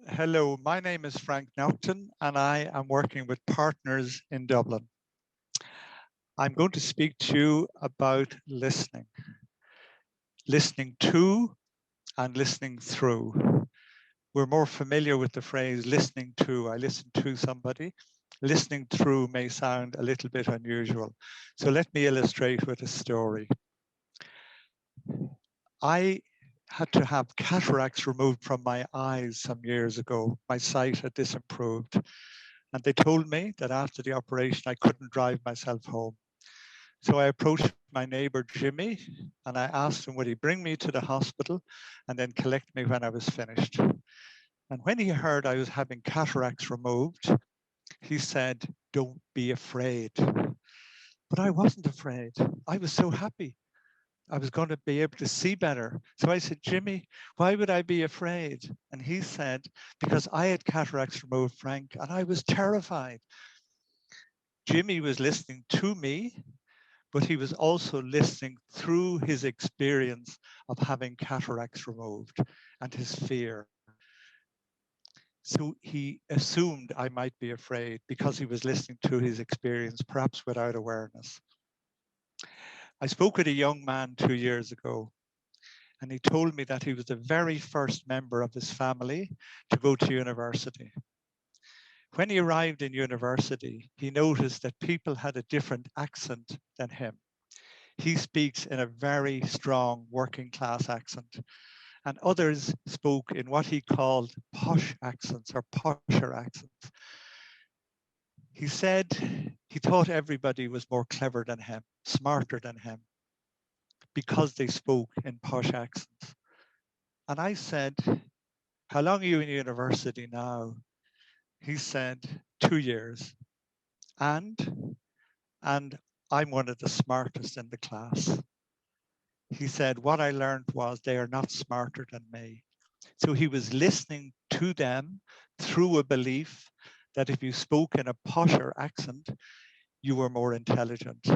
Hello, my name is Frank Naughton and I am working with partners in Dublin. I'm going to speak to you about listening. Listening to and listening through. We're more familiar with the phrase listening to. I listen to somebody. Listening through may sound a little bit unusual. So let me illustrate with a story. I had to have cataracts removed from my eyes some years ago. My sight had disimproved. And they told me that after the operation, I couldn't drive myself home. So I approached my neighbor, Jimmy, and I asked him, would he bring me to the hospital and then collect me when I was finished? And when he heard I was having cataracts removed, he said, don't be afraid. But I wasn't afraid. I was so happy. I was going to be able to see better. So I said, Jimmy, why would I be afraid? And he said, because I had cataracts removed, Frank, and I was terrified. Jimmy was listening to me, but he was also listening through his experience of having cataracts removed and his fear. So he assumed I might be afraid because he was listening to his experience, perhaps without awareness. I spoke with a young man 2 years ago, and he told me that he was the very first member of his family to go to university. When he arrived in university, he noticed that people had a different accent than him. He speaks in a very strong working class accent, and others spoke in what he called posh accents or posher accents. He said he thought everybody was more clever than him, smarter than him, because they spoke in posh accents. And I said, how long are you in university now? He said, 2 years. And I'm one of the smartest in the class. He said, what I learned was they are not smarter than me. So he was listening to them through a belief that if you spoke in a posher accent, you were more intelligent.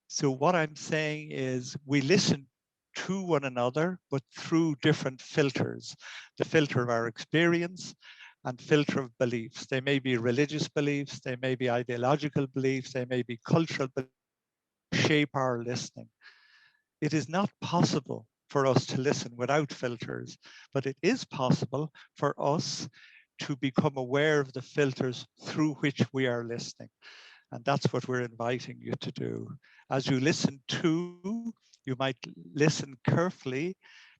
So what I'm saying is we listen to one another, but through different filters, the filter of our experience and filter of beliefs. They may be religious beliefs, they may be ideological beliefs, they may be cultural beliefs, shape our listening. It is not possible for us to listen without filters, but it is possible for us to become aware of the filters through which we are listening. And that's what we're inviting you to do. As you listen to, you might listen carefully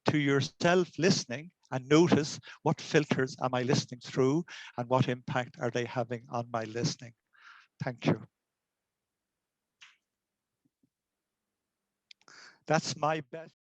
to yourself listening and notice what filters am I listening through and what impact are they having on my listening. Thank you. That's my best.